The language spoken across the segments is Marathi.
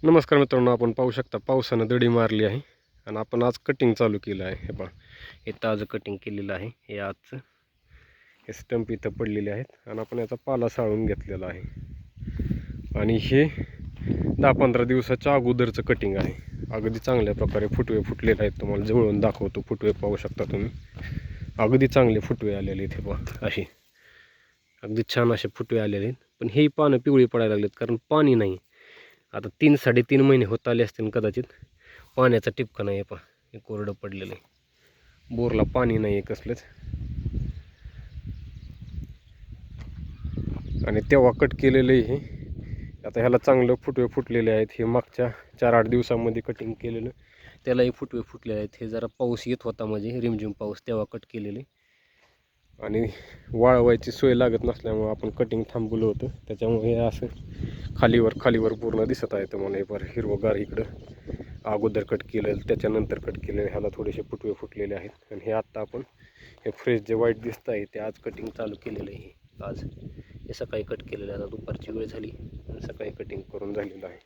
नमस्कार मित्रांनो, आपण पाहू शकता पावसानं दडी मारली आहे आणि आपण आज कटिंग चालू केलं आहे. हे पहा, हे ताजं कटिंग केलेलं आहे. हे आजचं हे स्टंप इथं पडलेले आहेत आणि आपण याचा पाला साळून घेतलेला आहे. आणि हे 10-15 दिवसाच्या अगोदरचं कटिंग आहे. अगदी चांगल्या प्रकारे फुटवे फुटलेले आहेत. तुम्हाला जवळून दाखवतो. फुटवे पाहू शकता तुम्ही. अगदी चांगले फुटवे आलेले आहेत. हे पहा, असे अगदी छान असे फुटवे आलेले आहेत. पण हे पानं पिवळी पडायला लागलेत कारण पाणी नाही. आता 3-3.5 महिने होत आले असतील कदाचित. पाण्याचा टिपका नाही आहे. पहा, हे कोरडं पडलेलं आहे. बोरला पाणी नाही आहे कसलंच. आणि तेव्हा कट केलेलं आहे हे. आता ह्याला चांगलं फुटवे फुटलेले आहेत. हे मागच्या 4-8 दिवसामध्ये कटिंग केलेलं, त्यालाही फुटवे फुटले आहेत. हे जरा पाऊस येत होता म्हणजे रिमझिम पाऊस, तेव्हा कट केलेले. आणि वाळवायची सोय लागत नसल्यामुळं आपण कटिंग थांबवलं होतं. त्याच्यामुळे हे असं खालीवर पूर्ण दिसत आहे तुम्हाला. हे बरं हिरवगार इकडं अगोदर कट केलं, त्याच्यानंतर कट केलं. ह्याला थोडेसे फुटवे फुटलेले आहेत. आणि हे आत्ता आपण हे फ्रेश जे वाईट दिसत आहे ते आज कटिंग चालू केलेलं आहे. आज हे सकाळी कट केलेलं आहे. आता दुपारची वेळ झाली आणि सकाळी कटिंग करून झालेलं आहे.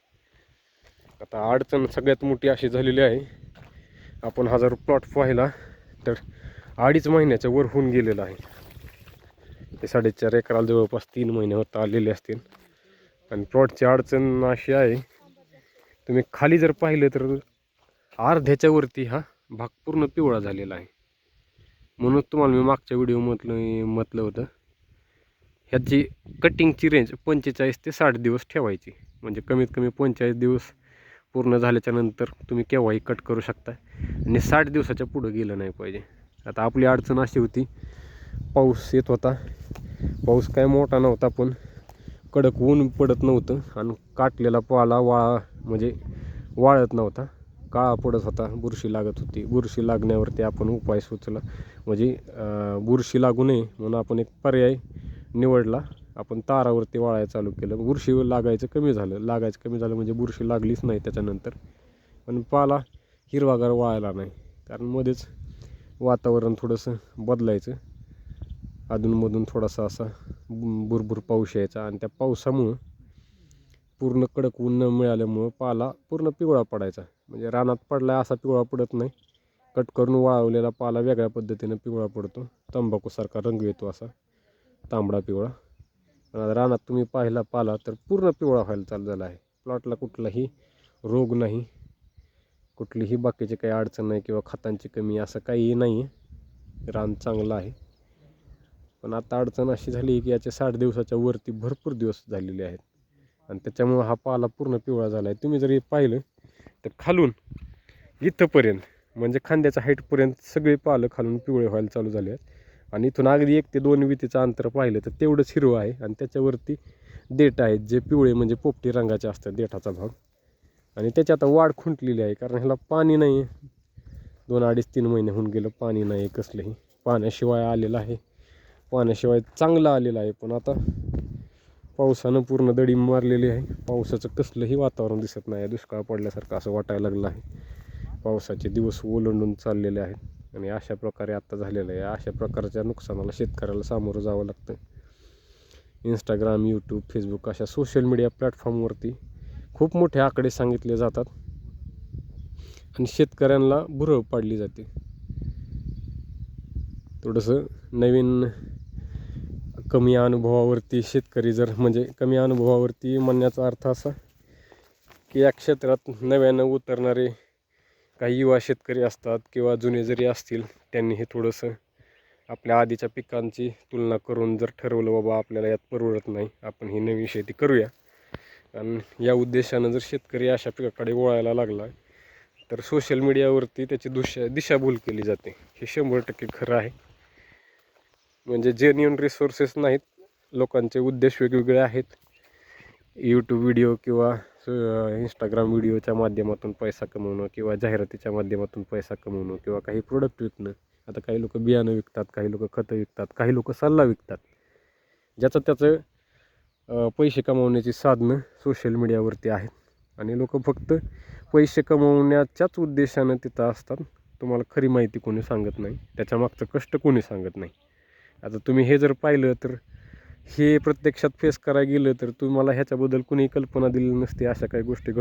आता अडचण सगळ्यात मोठी अशी झालेली आहे, आपण हा जर प्लॉट पाहिला तर 2.5 महिन्याच्या वर होऊन गेलेलं आहे. ते 4.5 एकराला जवळपास 3 महिने होत आलेले असतील. आणि प्लॉटची अडचण अशी आहे, तुम्ही खाली जर पाहिलं तर अर्ध्याच्या वरती हा भाग पूर्ण पिवळा झालेला आहे. म्हणून तुम्हाला मी मागच्या व्हिडिओमधलं म्हटलं होतं, ह्याची कटिंगची रेंज 45 ते 60 दिवस ठेवायची. म्हणजे कमीत कमी 45 दिवस पूर्ण झाल्याच्या नंतर तुम्ही केव्हाही कट करू शकता आणि 60 दिवसाच्या पुढं गेलं नाही पाहिजे. आता आपली अडचण अशी होती, पाऊस येत होता. पाऊस काय मोठा नव्हता पण कडक ऊन पडत नव्हतं आणि काटलेला पाला म्हणजे वाळत नव्हता, काळा पडत होता, बुरशी लागत होती. बुरशी लागण्यावरती आपण उपाय सुचला, म्हणजे बुरशी लागू नये म्हणून आपण एक पर्याय निवडला. आपण तारावरती वाळायला चालू केलं. बुरशी लागायचं कमी झालं म्हणजे बुरशी लागलीच नाही त्याच्यानंतर. पण पाला हिरवागार वाळायला नाही, कारण मध्येच वातावरण थोडंसं बदलायचं. अधूनमधून थोडासा असा भुरभुर पाऊस यायचा आणि त्या पावसामुळं पूर्ण कडक ऊन न मिळाल्यामुळं पाला पूर्ण पिवळा पडायचा. म्हणजे रानात पडला असा पिवळा पडत नाही. कट करून वाळवलेला पाला वेगळ्या पद्धतीनं पिवळा पडतो. तंबाखूसारखा रंग येतो, असा तांबडा पिवळा. आणि रानात तुम्ही पाहिला पाला तर पूर्ण पिवळा व्हायला चालू झाला आहे. प्लॉटला कुठलाही रोग नाही, कुठलीही बाकीची काही अडचण नाही किंवा खतांची कमी असं काहीही नाही आहे. रान चांगलं आहे. पण आता अडचण अशी झाली की याच्या 60 दिवसाच्या वरती भरपूर दिवस झालेले आहेत आणि त्याच्यामुळं हा पाला पूर्ण पिवळा झाला आहे. तुम्ही जर पाहिलं तर खालून इथंपर्यंत म्हणजे खांद्याच्या हाईटपर्यंत सगळे पालं खालून पिवळे व्हायला चालू झाले आहेत. आणि इथून अगदी 1 ते 2 वितीचं अंतर पाहिलं तर तेवढंच हिरवं आहे आणि त्याच्यावरती देठ आहेत जे पिवळे म्हणजे पोपटी रंगाचे असतात देठाचा भाग. आणि त्याची आता वाढ खुंटलेली आहे कारण ह्याला पाणी नाही आहे. 2-2.5-3 महिने होऊन गेलं, पाणी नाही कसलंही. पाण्याशिवाय आलेलं आहे, पाण्याशिवाय चांगलं आलेलं आहे. पण आता पावसानं पूर्ण दडी मारलेली आहे. पावसाचं कसलंही वातावरण दिसत नाही. दुष्काळ पडल्यासारखं असं वाटायला लागलं आहे. पावसाचे दिवस ओलांडून चाललेले आहेत आणि अशा प्रकारे आत्ता झालेलं आहे. अशा प्रकारच्या नुकसानाला शेतकऱ्याला सामोरं जावं लागतं. इंस्टाग्राम, यूट्यूब, फेसबुक अशा सोशल मीडिया प्लॅटफॉर्मवरती खूप मोठे आकडे सांगितले जातात आणि शेतकऱ्यांना भुरळ पाडली जाते. थोडंसं नवीन कमी अनुभवावरती शेतकरी जर म्हणजे कमी अनुभवावरती म्हणण्याचा अर्थ असा की या क्षेत्रात नव्यानं उतरणारे काही युवा शेतकरी असतात किंवा जुने जरी असतील, त्यांनी हे थोडंसं आपल्या आधीच्या पिकांची तुलना करून जर ठरवलं बाबा आपल्याला यात परवडत नाही, आपण ही नवीन शेती करूया, आणि या उद्देशानं जर शेतकरी अशा पिकाकडे वळायला लागला तर सोशल मीडियावरती त्याची दिशाभूल केली जाते. हे 100% खरं आहे. म्हणजे जेन्युइन रिसोर्सेस नाहीत, लोकांचे उद्देश वेगवेगळे आहेत. यूट्यूब व्हिडिओ किंवा इंस्टाग्राम व्हिडिओच्या माध्यमातून पैसा कमवणं किंवा जाहिरातीच्या माध्यमातून पैसा कमवणं किंवा काही प्रोडक्ट विकणं. आता काही लोक बियाणं विकतात, काही लोक खतं विकतात, काही लोक सल्ला विकतात. ज्याचं त्याचं पैसे कमवण्याची साधनं सोशल मीडियावरती आहेत आणि लोक फक्त पैसे कमवण्याच्याच उद्देशानं तिथं असतात. तुम्हाला खरी माहिती कोणी सांगत नाही, त्याच्यामागचं कष्ट कोणी सांगत नाही. आता तुम्ही हे जर पाहिलं तर हे प्रत्यक्षात फेस करायला गेलं तर तुम्हाला ह्याच्याबद्दल कुणी कल्पना दिली नसते. अशा काही गोष्टी